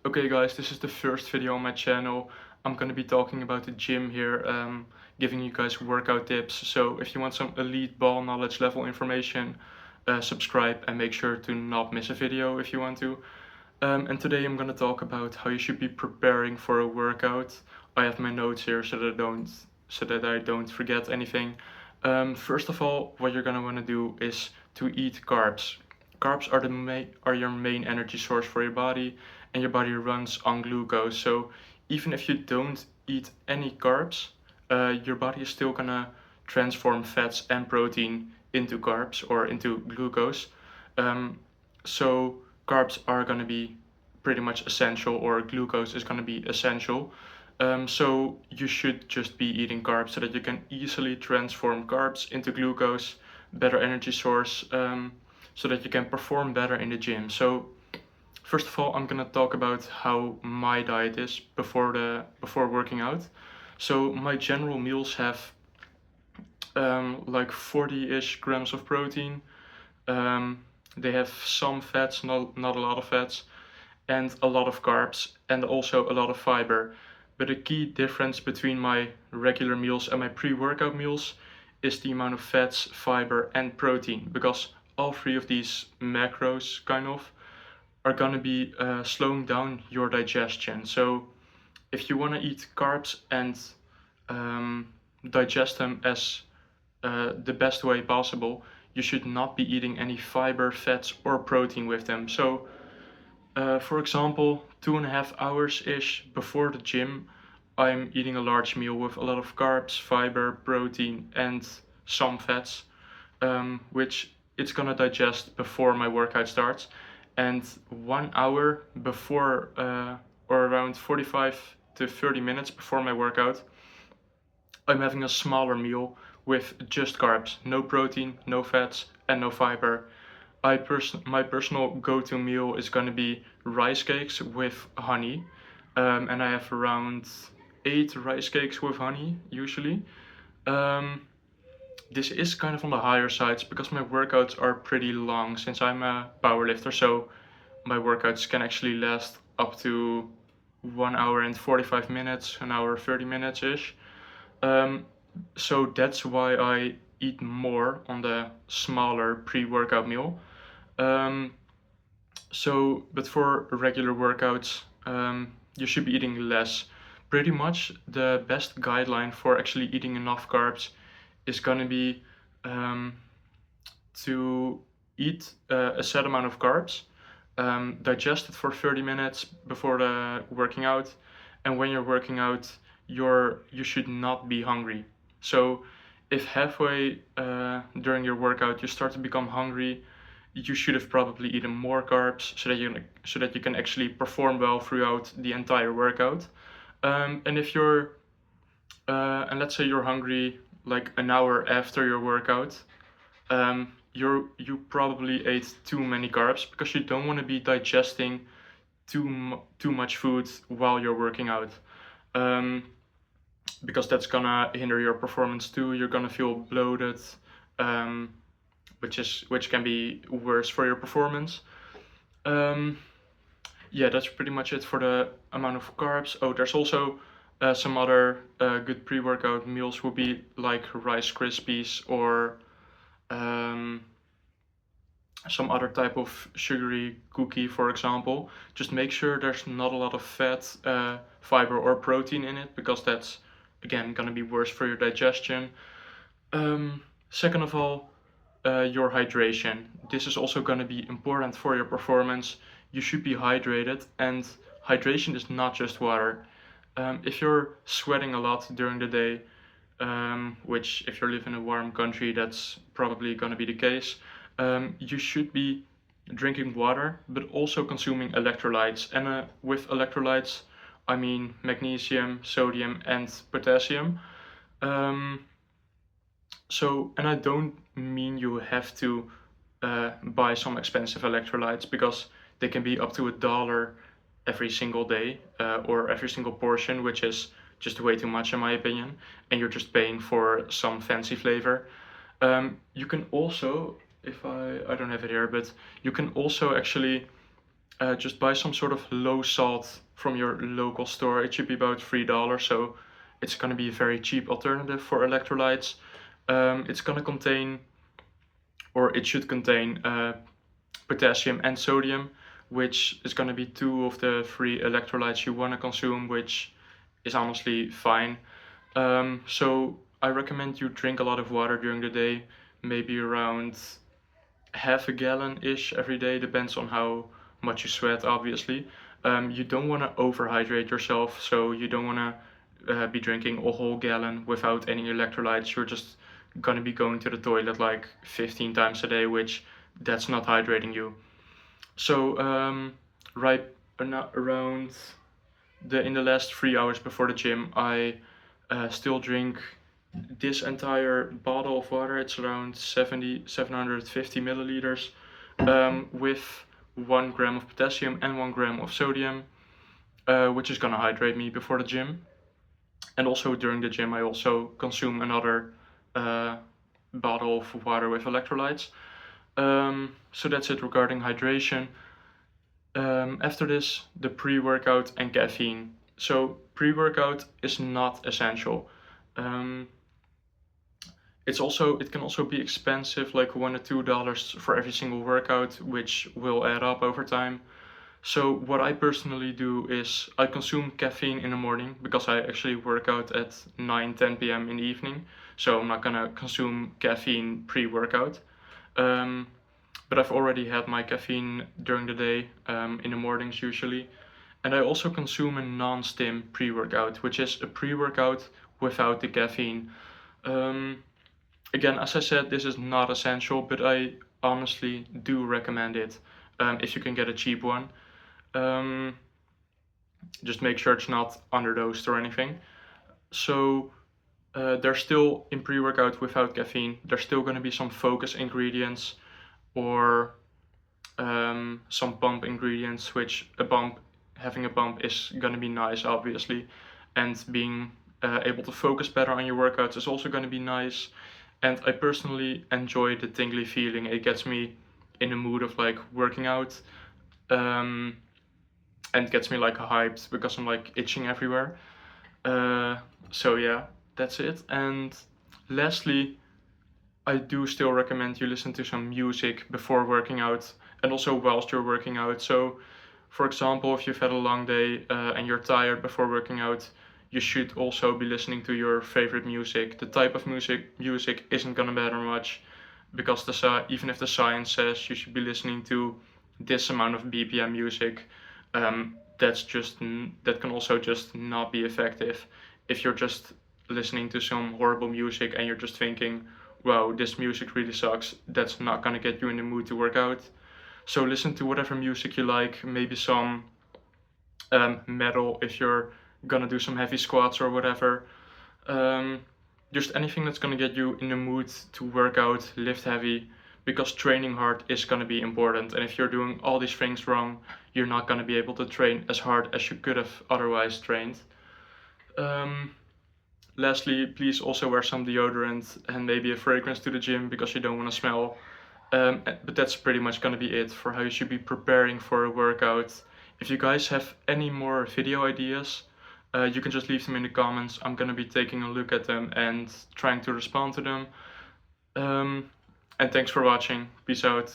Okay guys, this is the first video on my channel. I'm gonna be talking about the gym here, giving you guys workout tips. So if you want some elite ball knowledge level information, subscribe and make sure to not miss a video if you want to. And today I'm gonna talk about how you should be preparing for a workout. I have my notes here so that I don't forget anything. First of all, what you're gonna wanna do is to eat carbs. Carbs are your main energy source for your body, and your body runs on glucose. So even if you don't eat any carbs, your body is still gonna transform fats and protein into carbs or into glucose. Um, so carbs are gonna be pretty much essential, or glucose is gonna be essential. So you should just be eating carbs so that you can easily transform carbs into glucose, better energy source, so that you can perform better in the gym. So first of all, I'm gonna talk about how my diet is before working out. So my general meals have like 40-ish grams of protein. They have some fats, not a lot of fats, and a lot of carbs, and also a lot of fiber. But the key difference between my regular meals and my pre-workout meals is the amount of fats, fiber, and protein, because all three of these macros are gonna be slowing down your digestion. So if you wanna eat carbs and digest them as the best way possible, you should not be eating any fiber, fats, or protein with them. So for example, 2.5 hours-ish before the gym, I'm eating a large meal with a lot of carbs, fiber, protein, and some fats, which it's gonna digest before my workout starts. And 1 hour before, or around 45 to 30 minutes before my workout, I'm having a smaller meal with just carbs, no protein, no fats, and no fiber. My personal go-to meal is going to be rice cakes with honey, and I have around 8 rice cakes with honey usually. Um, this is kind of on the higher sides because my workouts are pretty long since I'm a powerlifter, so my workouts can actually last up to 1 hour and 45 minutes, an hour 30 minutes ish. Um, so that's why I eat more on the smaller pre-workout meal. Um, but for regular workouts, you should be eating less. Pretty much the best guideline for actually eating enough carbs is gonna be um, to eat a set amount of carbs, digest it for 30 minutes before the working out, and when you're working out, you should not be hungry. So if halfway during your workout you start to become hungry, you should have probably eaten more carbs so that you can actually perform well throughout the entire workout. And if you're and let's say you're hungry like an hour after your workout, you probably ate too many carbs because you don't want to be digesting too much food while you're working out. Um, because that's gonna hinder your performance too. You're gonna feel bloated, um, which can be worse for your performance. Um, yeah, that's pretty much it for the amount of carbs. Oh, there's also some other good pre-workout meals would be like Rice Krispies or um, some other type of sugary cookie, for example. Just make sure there's not a lot of fat, fiber, or protein in it, because that's again gonna be worse for your digestion. Second of all, your hydration. This is also going to be important for your performance. You should be hydrated, and hydration is not just water. If you're sweating a lot during the day, which if you live in a warm country, that's probably going to be the case, you should be drinking water, but also consuming electrolytes. And with electrolytes, I mean magnesium, sodium, and potassium. Um, and I don't mean you have to buy some expensive electrolytes, because they can be up to $1 every single day, or every single portion, which is just way too much in my opinion, and you're just paying for some fancy flavor. You can also, if I don't have it here, but you can also actually just buy some sort of low salt from your local store. It should be about $3, so it's going to be a very cheap alternative for electrolytes. It's going to contain, or it should contain, potassium and sodium, which is going to be two of the three electrolytes you want to consume, which is honestly fine. So I recommend you drink a lot of water during the day, maybe around half a gallon ish every day, depends on how much you sweat, obviously. You don't want to overhydrate yourself, so you don't want to be drinking a whole gallon without any electrolytes. You're just gonna be going to the toilet like 15 times a day, which that's not hydrating you. So right around in the last 3 hours before the gym, I still drink this entire bottle of water. It's around 750 milliliters, with 1 gram of potassium and 1 gram of sodium, which is gonna hydrate me before the gym. And also during the gym, I also consume another bottle of water with electrolytes. So that's it regarding hydration. After this, the pre-workout and caffeine. So pre-workout is not essential. Um, it can also be expensive, like $1 to $2 for every single workout, which will add up over time. So what I personally do is I consume caffeine in the morning because I actually work out at 9-10 p.m. in the evening. So I'm not gonna consume caffeine pre-workout. Um, but I've already had my caffeine during the day, in the mornings usually. And I also consume a non-stim pre-workout, which is a pre-workout without the caffeine. Um, Again, as I said, this is not essential, but I honestly do recommend it, if you can get a cheap one. Um, just make sure it's not underdosed or anything. So there's still, in pre-workout without caffeine, there's still going to be some focus ingredients, or some pump ingredients, which having a pump is going to be nice, obviously, and being able to focus better on your workouts is also going to be nice. And I personally enjoy the tingly feeling. It gets me in the mood of like working out, um, and gets me like hyped because I'm like itching everywhere. So yeah, that's it. And lastly, I do still recommend you listen to some music before working out and also whilst you're working out. So, for example, if you've had a long day, and you're tired before working out, you should also be listening to your favorite music. The type of music isn't gonna matter much, because even if the science says you should be listening to this amount of BPM music, that can also just not be effective. If you're just listening to some horrible music and you're just thinking, wow, this music really sucks, that's not gonna get you in the mood to work out. So listen to whatever music you like, maybe some metal if you're gonna do some heavy squats or whatever. Um, just anything that's gonna get you in the mood to work out, lift heavy, because training hard is gonna be important. And if you're doing all these things wrong, you're not gonna be able to train as hard as you could have otherwise trained. Um, Lastly, please also wear some deodorant and maybe a fragrance to the gym because you don't want to smell. But that's pretty much going to be it for how you should be preparing for a workout. If you guys have any more video ideas, you can just leave them in the comments. I'm going to be taking a look at them and trying to respond to them. And thanks for watching. Peace out.